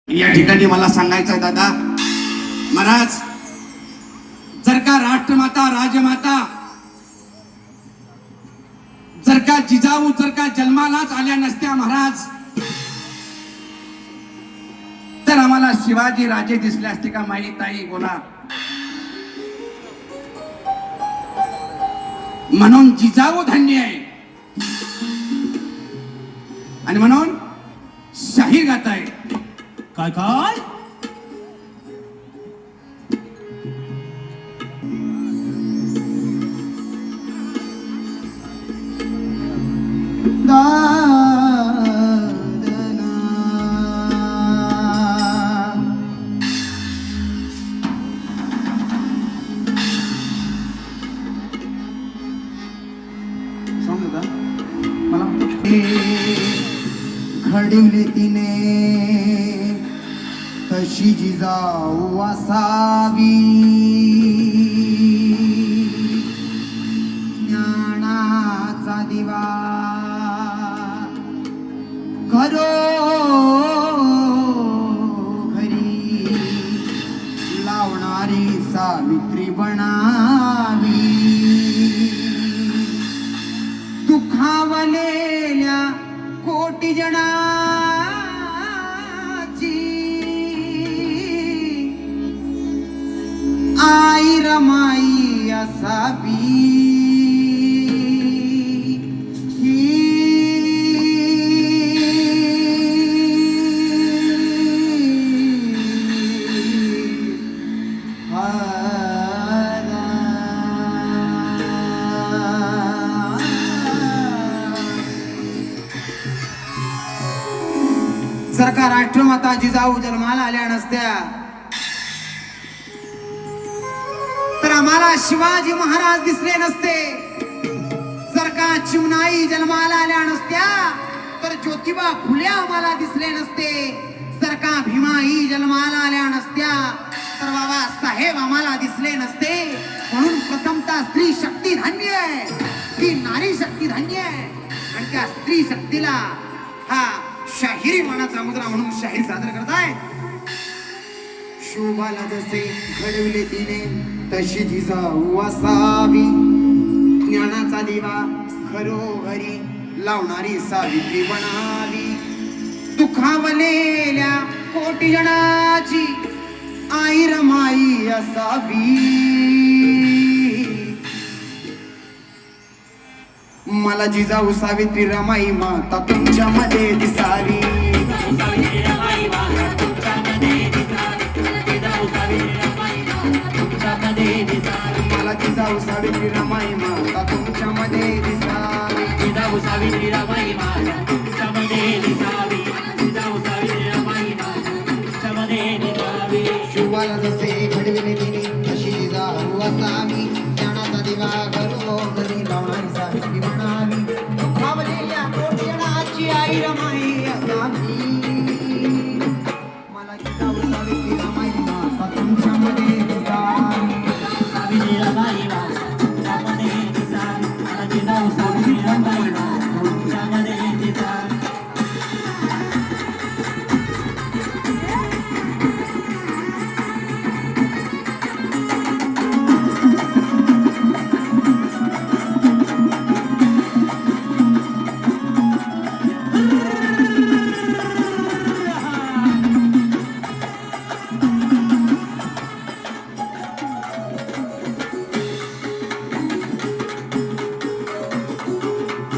या ठिकाणी मला सांगायचं आहे दादा महाराज, जर का राष्ट्रमाता राजमाता जर का जिजाऊ जर का जन्मालाच आल्या नसत्या महाराज, तर आम्हाला शिवाजी राजे दिसले असते का? माई ताई बोला. म्हणून जिजाऊ धन्य आहे आणि म्हणून शाहीर गात आहे. काय काय मला घडवले तिने तशी जिजाऊ असावी, ज्ञानाचा दिवा घरो घरी लावणारी सावित्री बनावी. दुखावलेल्या कोटी जणाची आई रमाई असावी. जर का राष्ट्रमाता जिजाऊ जन्माला आल्या नसत्या, तर आम्हाला शिवाजी महाराज दिसले नसते. जर का चिमणाई जन्माला आल्या नसत्या, तर ज्योतिबा फुले आम्हाला दिसले नसते. जर का भीमाई जन्माला आल्या नसत्या, तर बाबा साहेब आम्हाला दिसले नसते. म्हणून प्रथमतः स्त्री शक्ती धन्य आहे, ती नारी शक्ती धन्य आहे. आणि त्या स्त्री शक्तीला हा शाहिरी मानाचा मुद्रा म्हणून शाहीर सादर करताय. शोभाला जसे घडविले तिने तशी जिजाऊ असावी, ज्ञानाचा दिवा घरोघरी लावणारी सावित्री बनावी. दुखावलेल्या कोटी जणाची आई रमाई असावी. मला जिजाऊ सावित्री रमाई माता तुमच्या मध्ये दिसावी. मला जिजाऊ सावित्री रमाई माता तुमच्या मध्ये दिसावी. जिजाऊ सावित्री रमाई माता तुमच्यामध्ये दिसावी. जिजाऊ सावित्री रमाई माता तुमच्यामध्ये दिसावी. शिवाला जसे घडविले तिने तशी जिजाऊ असावी, ज्ञानाचा दिवा घरोघरी लावणारी सावित्री बनावी. दुखावलेल्या कोटी जणाची आई रमाई असावी. मला जिजाऊ सावित्री रमाई माता तुमच्यामध्ये दिसावी. सावित्री रमाई माता तुमच्यामध्ये दिसावी. मला जिजाऊ सावित्री रमाई माता तुमच्यामध्ये दिसावी.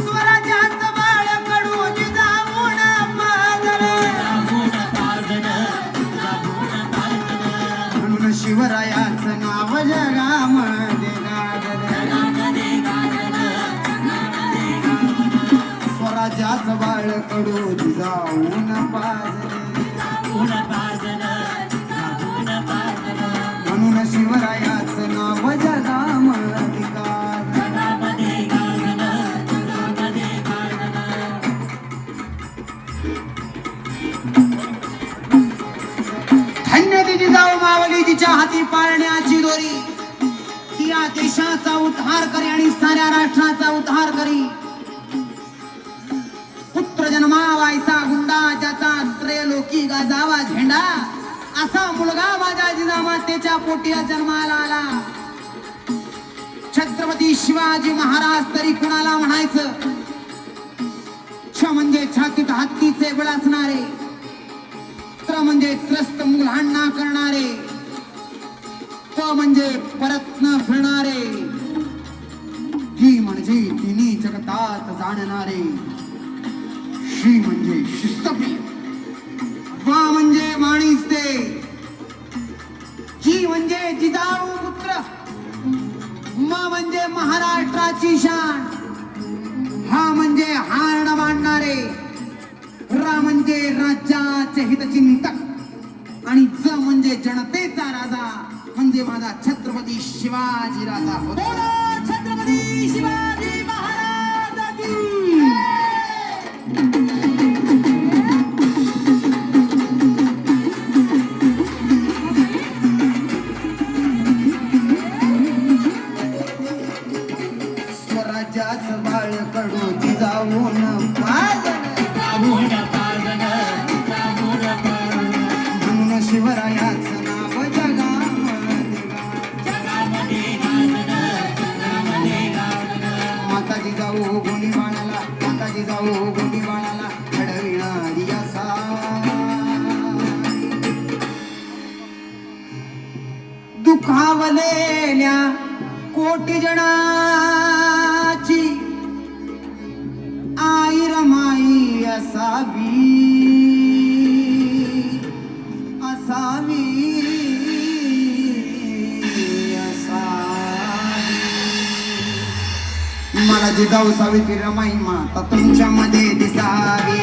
स्वराज्याचं बाळ कडू जिजाऊन पाजलं, म्हणून शिवरायाचं नाव जगामध्ये गाजलं. स्वराज्याचं बाळ कडू जिजाऊन पाजलं, म्हणून शिवरायाचं नाव जगामध्ये गाजलं. धन्य ती जिजाऊ मावली जिच्या हाती पाळण्याची दोरी. ती या देशाचा उद्धार करी आणि साऱ्या राष्ट्राचा उद्धार करी. पुत्र जन्मावायचा गुंडा ज्याचा त्रैलोकी गाजावा झेंडा असा मुलगा माझ्या जिजामातेच्या पोटी जन्माला आला. छत्रपती शिवाजी महाराज तरी कुणाला म्हणायचं? छ म्हणजे छातीत हत्तीचे बळ असणारे, त्र म्हणजे त्रस्त मुलांना करणारे, प म्हणजे परत न फिरणारे, ती म्हणजे तिन्ही जगतात जाणणारे, शी म्हणजे शिस्तप्रिय, वा म्हणजे माणिसते, जी म्हणजे जिजाऊ पुत्र, म म्हणजे महाराष्ट्राची शान, हा म्हणजे हार न मांडणारे, रा म्हणजे राज्याचे हितचिंतक आणि ज म्हणजे जनतेचा राजा म्हणजे माझा छत्रपती शिवाजी राजा होता. छत्रपती शिवाजी महाराज की स्वराज्याचं बाळ कडू जिजाऊन म्हणून शिवरायाचं नाव माता जिजाऊ गोंडी बाणाला, माता जिजाऊ गोंडी बाणाला घडविणारी असा दुखावलेल्या कोटी जणाची आई रमाई असावी, असावी, असावी. मला जिजाऊ सावित्री रमाई माता तुमच्या मध्ये दिसावी.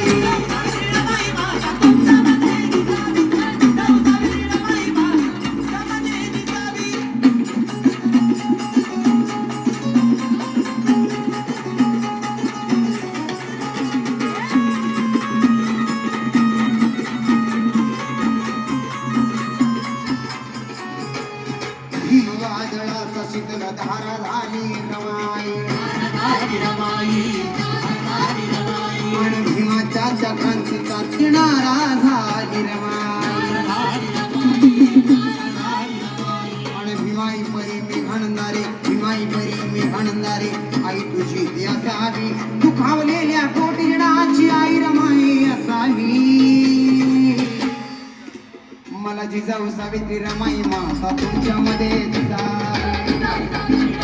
वादळाचा शीतल धारा झाली रमाई, आणि भीमाच्या जखांतीचा किनारा झाली रमाई, आणि भीमाई परी मी हणणारे, भीमाई परी मी हणणारे, आई तुझी ती असावी, दुखावलेल्या कोटी जणाची आई रमाई असावी. मला जिजाऊ सावित्री रमाई माता तुमच्या मध्ये दिसावी.